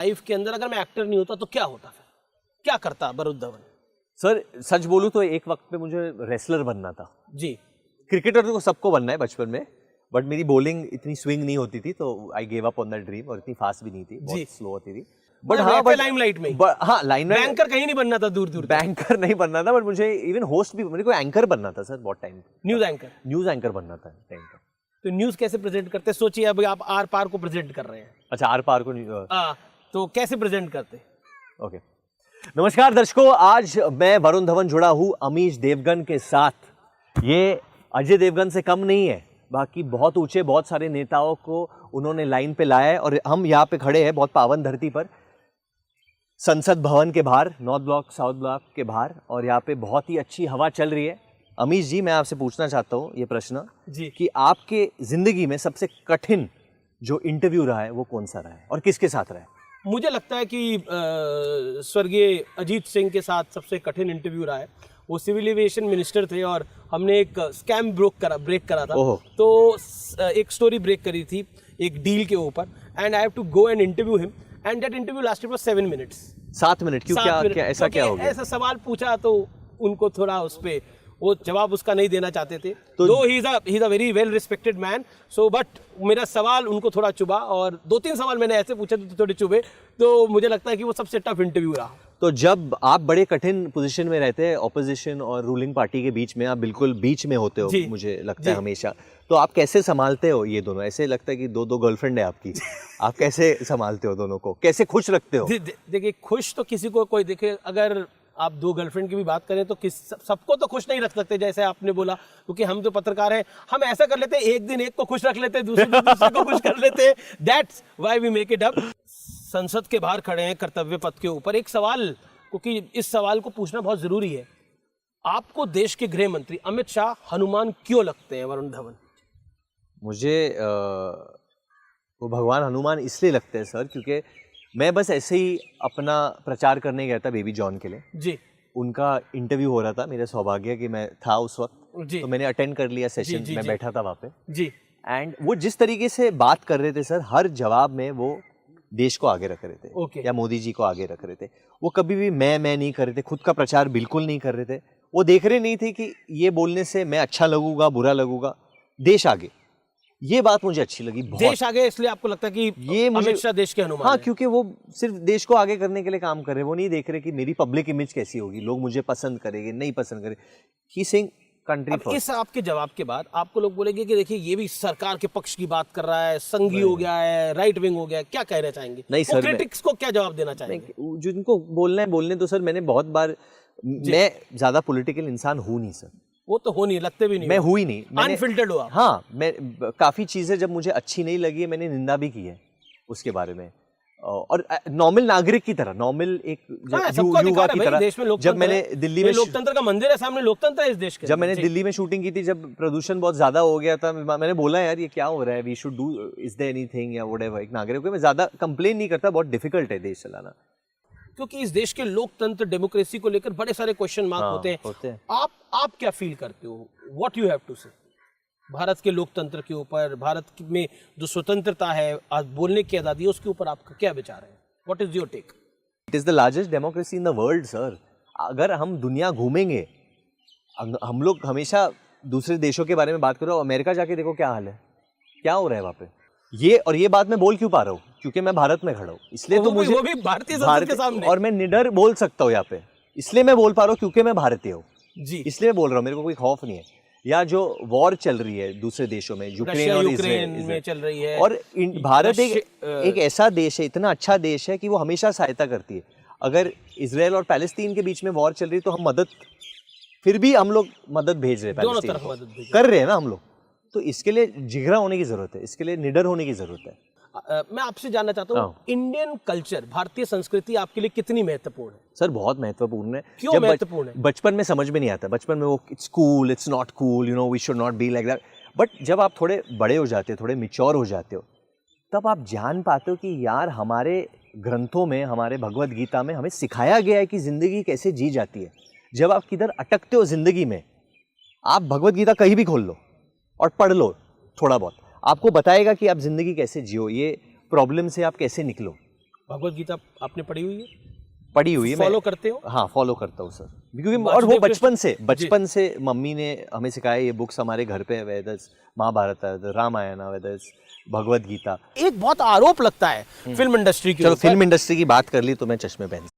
Life के अंदर अगर मैं एक्टर नहीं होता तो क्या होता, फिर क्या करता वरुण धवन? सर सच बोलूं तो एक वक्त पे मुझे रेसलर बनना था जी। क्रिकेटर तो सबको बनना है बचपन में, बट मेरी बॉलिंग इतनी स्विंग नहीं होती थी तो I gave up on that dream, और इतनी फास्ट भी नहीं थी, बहुत स्लो होती थी। बट हाँ, लाइमलाइट में हाँ, लाइमलाइट। बैंकर कहीं नहीं बनना था, दूर दूर बैंकर नहीं बनना था, बट मुझे इवन होस्ट भी, मेरे को एंकर बनना था सर बहुत टाइम। न्यूज एंकर बनना था टाइम पर। तो न्यूज कैसे प्रेजेंट करते? सोचिए अभी आप आर पार को प्रेजेंट कर रहे हैं। अच्छा, आर पार को तो कैसे प्रेजेंट करते? ओके, नमस्कार दर्शकों, आज मैं वरुण धवन जुड़ा हूँ अमीश देवगन के साथ। ये अजय देवगन से कम नहीं है, बाकी बहुत ऊंचे बहुत सारे नेताओं को उन्होंने लाइन पे लाया है, और हम यहाँ पे खड़े हैं बहुत पावन धरती पर, संसद भवन के बाहर, नॉर्थ ब्लॉक साउथ ब्लॉक के बाहर, और यहाँ पे बहुत ही अच्छी हवा चल रही है। अमीश जी, मैं आपसे पूछना चाहता हूँ ये प्रश्न जी कि आपके जिंदगी में सबसे कठिन जो इंटरव्यू रहा है वो कौन सा रहा है और किसके साथ रहा है? मुझे लगता है कि स्वर्गीय अजीत सिंह के साथ सबसे कठिन इंटरव्यू रहा है। वो सिविल एविएशन मिनिस्टर थे और हमने एक स्कैम ब्रेक करा था। तो एक स्टोरी ब्रेक करी थी एक डील के ऊपर, and I have to go and interview him, and that interview lasted for 7 minutes. 7 minute? क्यों? क्या ऐसा क्या हो गया? ऐसा सवाल पूछा तो उनको थोड़ा उस पे वो जवाब उसका नहीं देना चाहते थे। तो he is a very well respected man, so but मेरा सवाल उनको थोड़ा चुभा, और 2-3 सवाल मैंने ऐसे पूछे तो थोड़े चुभे। तो मुझे लगता है कि वो सबसे टफ इंटरव्यू रहा। तो जब आप बड़े कठिन पोजीशन में रहते हैं, ऑपोजिशन और रूलिंग पार्टी के बीच में, आप बिल्कुल बीच में होते हो, मुझे लगता है हमेशा, तो आप कैसे संभालते हो ये दोनों? ऐसे लगता है कि दो गर्लफ्रेंड है आपकी। आप कैसे संभालते हो दोनों को, कैसे खुश रखते हो? देखिए, खुश तो किसी को कोई देखे, अगर आप 2 गर्लफ्रेंड की भी बात करें तो सबको तो खुश नहीं रख सकते, जैसे आपने बोला, क्योंकि हम तो पत्रकार हैं। हम ऐसा कर लेते हैं, एक दिन एक को खुश रख लेते हैं, दूसरे को खुश कर लेते हैं। That's why we make it up. संसद के बाहर खड़े हैं कर्तव्य पथ के ऊपर। एक सवाल, क्योंकि इस सवाल को पूछना बहुत जरूरी है, आपको देश के गृह मंत्री अमित शाह हनुमान क्यों लगते हैं वरुण धवन? मुझे वो भगवान हनुमान इसलिए लगते हैं सर, क्योंकि मैं बस ऐसे ही अपना प्रचार करने गया था बेबी जॉन के लिए जी। उनका इंटरव्यू हो रहा था, मेरा सौभाग्य कि मैं था उस वक्त, तो मैंने अटेंड कर लिया सेशन। मैं बैठा था वहाँ पे जी, एंड वो जिस तरीके से बात कर रहे थे सर, हर जवाब में वो देश को आगे रख रहे थे, या मोदी जी को आगे रख रहे थे। वो कभी भी मैं नहीं कर रहे थे, खुद का प्रचार बिल्कुल नहीं कर रहे थे। वो देख रहे नहीं थे कि ये बोलने से मैं अच्छा लगूंगा बुरा लगूंगा, देश आगे। ये बात मुझे अच्छी लगी बहुत। देश आगे इसलिए आपको लगता है कि ये अमित शाह देश के हनुमान? हाँ, क्योंकि वो सिर्फ देश को आगे करने के लिए काम कर रहे हैं। वो नहीं देख रहे कि मेरी पब्लिक इमेज कैसी होगी, लोग मुझे पसंद करेंगे नहीं पसंद करेंगे। ही सिंह कंट्री फर्स्ट। इस आपके जवाब के बाद आपको लोग बोलेंगे कि देखिए ये भी सरकार के पक्ष की बात कर रहा है, संघी हो गया है, राइट विंग हो गया, क्या कहना चाहेंगे? नहीं सर, क्रिटिक्स को क्या जवाब देना चाहेंगे? जिनको बोलना है बोलने। तो सर मैंने बहुत बार, मैं ज्यादा पॉलिटिकल इंसान हूँ नहीं सर। वो तो हो नहीं, लगते भी नहीं। मैं हुई नहीं, अनफिल्टर्ड हुआ। हाँ, मैं काफी चीजें जब मुझे अच्छी नहीं लगी है मैंने निंदा भी की है उसके बारे में, और नॉर्मल नागरिक की तरह, नॉर्मल एक युवा की तरह। देश में जब मैंने दिल्ली में, लोकतंत्र का मंदिर है सामने, लोकतंत्र है इस देश के। जब मैंने दिल्ली में शूटिंग की थी, जब प्रदूषण बहुत ज्यादा हो गया था, मैंने बोला यार ये क्या हो रहा है, we should do, is there anything, या व्हाटएवर। एक नागरिक को मैं ज्यादा कंप्लेन नहीं करता, बहुत डिफिकल्ट है देश चलाना, क्योंकि इस देश के लोकतंत्र डेमोक्रेसी को लेकर बड़े सारे क्वेश्चन मार्क होते हैं। आप क्या फील करते हो? व्हाट यू हैव टू से भारत के लोकतंत्र के ऊपर, भारत में जो स्वतंत्रता है, आज बोलने की आजादी है, उसके ऊपर आपका क्या विचार है? What is your take? It is the largest democracy in the world sir. अगर हम दुनिया घूमेंगे, हम लोग हमेशा दूसरे देशों के बारे में बात करो, अमेरिका जाके देखो क्या हाल है, क्या हो रहा है वहाँ पे। ये बात मैं बोल क्यों पा रहा हूँ? क्योंकि मैं भारत में खड़ा हूँ, इसलिए तो मुझे, वो भी भारतीय संसद के सामने, और मैं निडर बोल सकता हूँ यहाँ पे, इसलिए मैं बोल पा रहा हूँ क्योंकि मैं भारतीय हूँ जी, इसलिए बोल रहा हूँ, मेरे को कोई खौफ नहीं है। या जो वॉर चल रही है दूसरे देशों में, यूक्रेन और इजराइल में चल रही है, और भारत एक ऐसा देश है, इतना अच्छा देश है कि वो हमेशा सहायता करती है। अगर इजराइल और पैलेस्तीन के बीच में वॉर चल रही है तो हम मदद, फिर भी हम लोग मदद भेज रहे हैं, दोनों तरफ मदद कर रहे हैं ना हम लोग। तो इसके लिए जिगरा होने की जरूरत है, इसके लिए निडर होने की जरूरत है। मैं आपसे जानना चाहता हूँ, इंडियन कल्चर, भारतीय संस्कृति आपके लिए कितनी महत्वपूर्ण है? सर बहुत महत्वपूर्ण है। क्यों महत्वपूर्ण है? बचपन में समझ में नहीं आता, बचपन में वो it's cool, it's not cool, you know, we should not be like that. But जब आप थोड़े बड़े हो जाते हो, थोड़े मिच्योर हो जाते हो, तब आप जान पाते हो कि यार हमारे ग्रंथों में, हमारे भगवत गीता में हमें सिखाया गया है कि जिंदगी कैसे जी जाती है। जब आप किधर अटकते हो जिंदगी में, आप भगवत गीता कहीं भी खोल लो और पढ़ लो थोड़ा बहुत, आपको बताएगा कि आप जिंदगी कैसे जियो, ये प्रॉब्लम से आप कैसे निकलो। भगवत गीता आपने पढ़ी हुई है, पढ़ी हुई है, फॉलो करते हो? हाँ फॉलो करता हूँ सर, क्योंकि और वो वासुदेव बचपन से मम्मी ने हमें सिखाया, ये बुक्स हमारे घर पे वेदस, महाभारत, रामायण, वेदस, भगवत गीता। एक बहुत आरोप लगता है फिल्म इंडस्ट्री की चलो ऊपर। फिल्म इंडस्ट्री की बात कर ली तो मैं चश्मे पहन